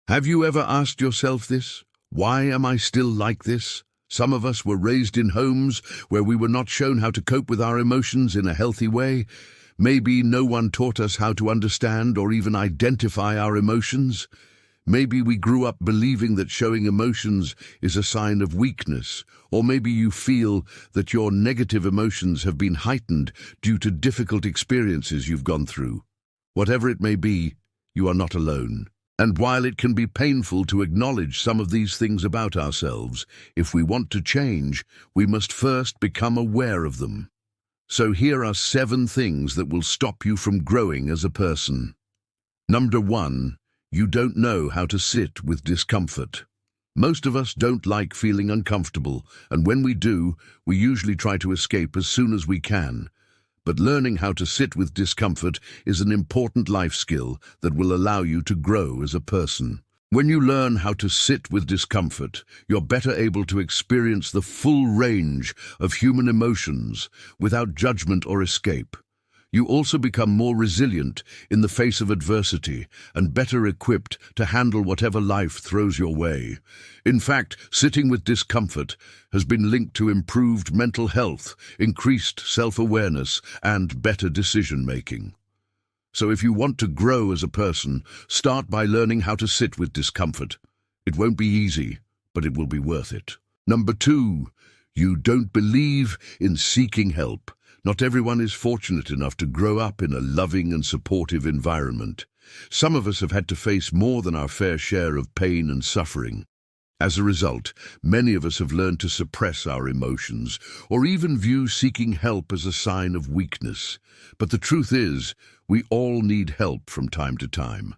Have you ever asked yourself this? Why am I still like this? Some of us were raised in homes where we were not shown how to cope with our emotions in a healthy way. Maybe no one taught us how to understand or even identify our emotions. Maybe we grew up believing that showing emotions is a sign of weakness, or maybe you feel that your negative emotions have been heightened due to difficult experiences you've gone through. Whatever it may be, you are not alone. And while it can be painful to acknowledge some of these things about ourselves, if we want to change, we must first become aware of them. So here are 7 things that will stop you from growing as a person. Number 1. You don't know how to sit with discomfort. Most of us don't like feeling uncomfortable, and when we do, we usually try to escape as soon as we can. But learning how to sit with discomfort is an important life skill that will allow you to grow as a person. When you learn how to sit with discomfort, you're better able to experience the full range of human emotions without judgment or escape. You also become more resilient in the face of adversity and better equipped to handle whatever life throws your way. In fact, sitting with discomfort has been linked to improved mental health, increased self-awareness, and better decision-making. So if you want to grow as a person, start by learning how to sit with discomfort. It won't be easy, but it will be worth it. Number 2, you don't believe in seeking help. Not everyone is fortunate enough to grow up in a loving and supportive environment. Some of us have had to face more than our fair share of pain and suffering. As a result, many of us have learned to suppress our emotions, or even view seeking help as a sign of weakness. But the truth is, we all need help from time to time.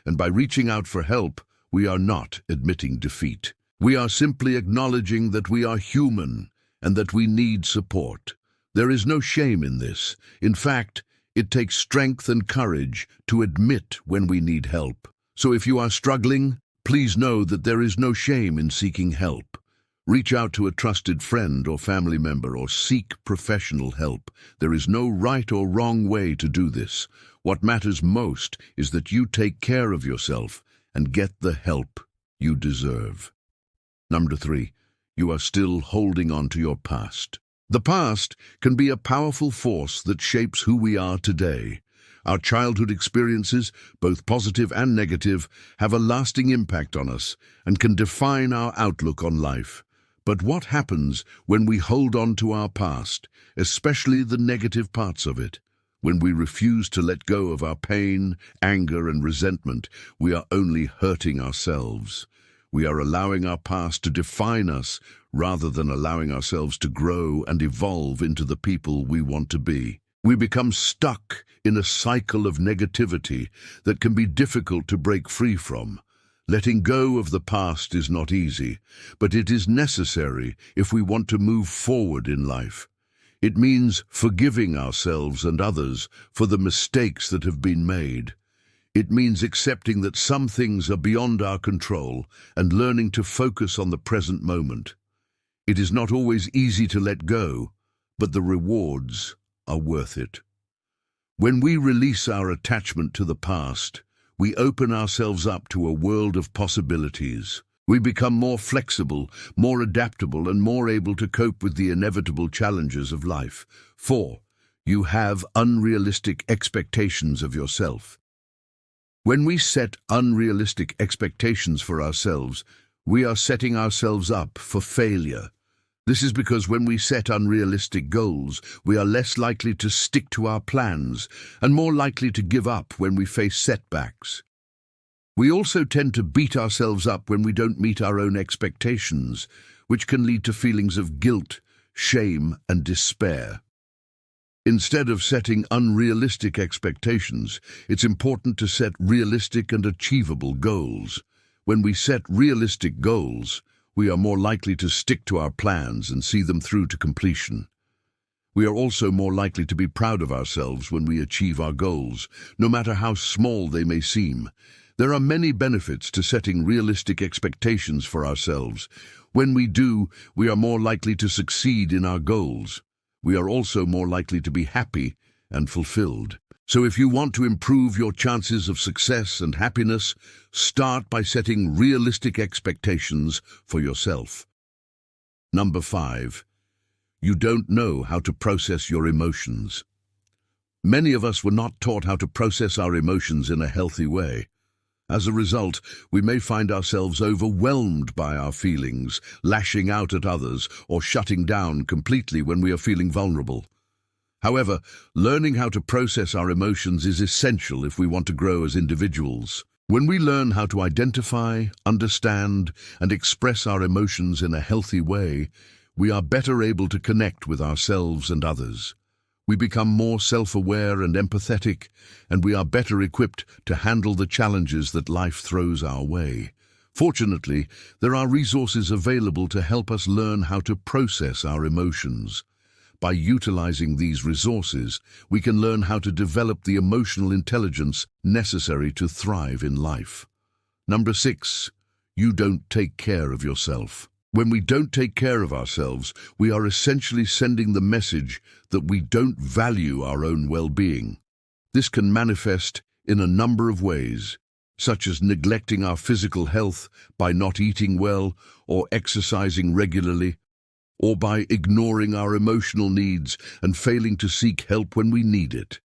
And by reaching out for help, we are not admitting defeat. We are simply acknowledging that we are human and that we need support. There is no shame in this. In fact, it takes strength and courage to admit when we need help. So if you are struggling, please know that there is no shame in seeking help. Reach out to a trusted friend or family member or seek professional help. There is no right or wrong way to do this. What matters most is that you take care of yourself and get the help you deserve. Number 3, you are still holding on to your past. The past can be a powerful force that shapes who we are today. Our childhood experiences, both positive and negative, have a lasting impact on us and can define our outlook on life. But what happens when we hold on to our past, especially the negative parts of it? When we refuse to let go of our pain, anger, and resentment, we are only hurting ourselves. We are allowing our past to define us rather than allowing ourselves to grow and evolve into the people we want to be. We become stuck in a cycle of negativity that can be difficult to break free from. Letting go of the past is not easy, but it is necessary if we want to move forward in life. It means forgiving ourselves and others for the mistakes that have been made. It means accepting that some things are beyond our control and learning to focus on the present moment. It is not always easy to let go, but the rewards are worth it. When we release our attachment to the past, we open ourselves up to a world of possibilities. We become more flexible, more adaptable, and more able to cope with the inevitable challenges of life. 4. You have unrealistic expectations of yourself. When we set unrealistic expectations for ourselves, we are setting ourselves up for failure. This is because when we set unrealistic goals, we are less likely to stick to our plans and more likely to give up when we face setbacks. We also tend to beat ourselves up when we don't meet our own expectations, which can lead to feelings of guilt, shame, and despair. Instead of setting unrealistic expectations, it's important to set realistic and achievable goals. When we set realistic goals, we are more likely to stick to our plans and see them through to completion. We are also more likely to be proud of ourselves when we achieve our goals, no matter how small they may seem. There are many benefits to setting realistic expectations for ourselves. When we do, we are more likely to succeed in our goals. We are also more likely to be happy and fulfilled. So if you want to improve your chances of success and happiness, start by setting realistic expectations for yourself. Number 5. You don't know how to process your emotions. Many of us were not taught how to process our emotions in a healthy way. As a result, we may find ourselves overwhelmed by our feelings, lashing out at others, or shutting down completely when we are feeling vulnerable. However, learning how to process our emotions is essential if we want to grow as individuals. When we learn how to identify, understand, and express our emotions in a healthy way, we are better able to connect with ourselves and others. We become more self-aware and empathetic, and we are better equipped to handle the challenges that life throws our way. Fortunately, there are resources available to help us learn how to process our emotions. By utilizing these resources, we can learn how to develop the emotional intelligence necessary to thrive in life. Number 6. You don't take care of yourself. When we don't take care of ourselves, we are essentially sending the message that we don't value our own well-being. This can manifest in a number of ways, such as neglecting our physical health by not eating well or exercising regularly, or by ignoring our emotional needs and failing to seek help when we need it.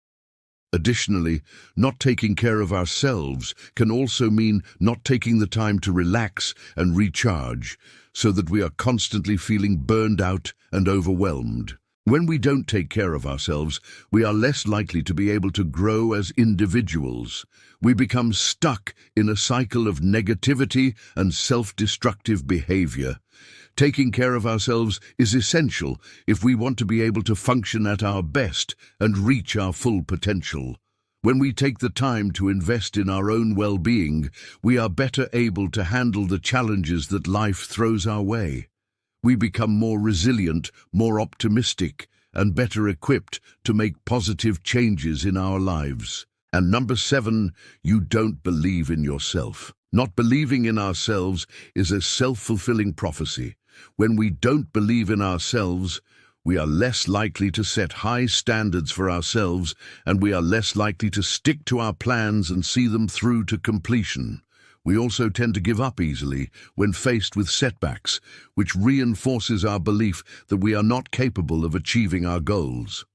Additionally, not taking care of ourselves can also mean not taking the time to relax and recharge, so that we are constantly feeling burned out and overwhelmed. When we don't take care of ourselves, we are less likely to be able to grow as individuals. We become stuck in a cycle of negativity and self-destructive behavior. Taking care of ourselves is essential if we want to be able to function at our best and reach our full potential. When we take the time to invest in our own well-being, we are better able to handle the challenges that life throws our way. We become more resilient, more optimistic, and better equipped to make positive changes in our lives. And number 7, you don't believe in yourself. Not believing in ourselves is a self-fulfilling prophecy. When we don't believe in ourselves, we are less likely to set high standards for ourselves, and we are less likely to stick to our plans and see them through to completion. We also tend to give up easily when faced with setbacks, which reinforces our belief that we are not capable of achieving our goals.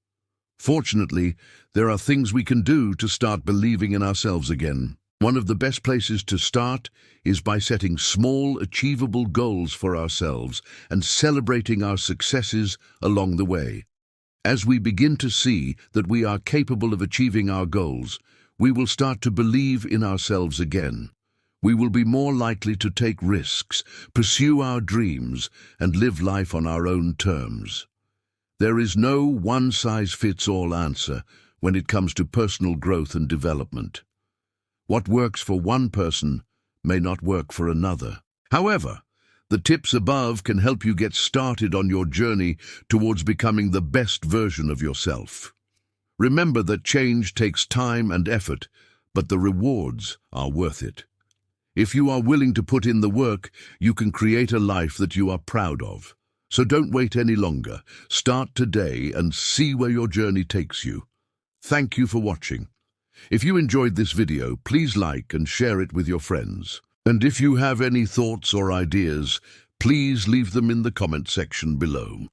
Fortunately, there are things we can do to start believing in ourselves again. One of the best places to start is by setting small, achievable goals for ourselves and celebrating our successes along the way. As we begin to see that we are capable of achieving our goals, we will start to believe in ourselves again. We will be more likely to take risks, pursue our dreams, and live life on our own terms. There is no one-size-fits-all answer when it comes to personal growth and development. What works for one person may not work for another. However, the tips above can help you get started on your journey towards becoming the best version of yourself. Remember that change takes time and effort, but the rewards are worth it. If you are willing to put in the work, you can create a life that you are proud of. So don't wait any longer. Start today and see where your journey takes you. Thank you for watching. If you enjoyed this video, please like and share it with your friends. And if you have any thoughts or ideas, please leave them in the comment section below.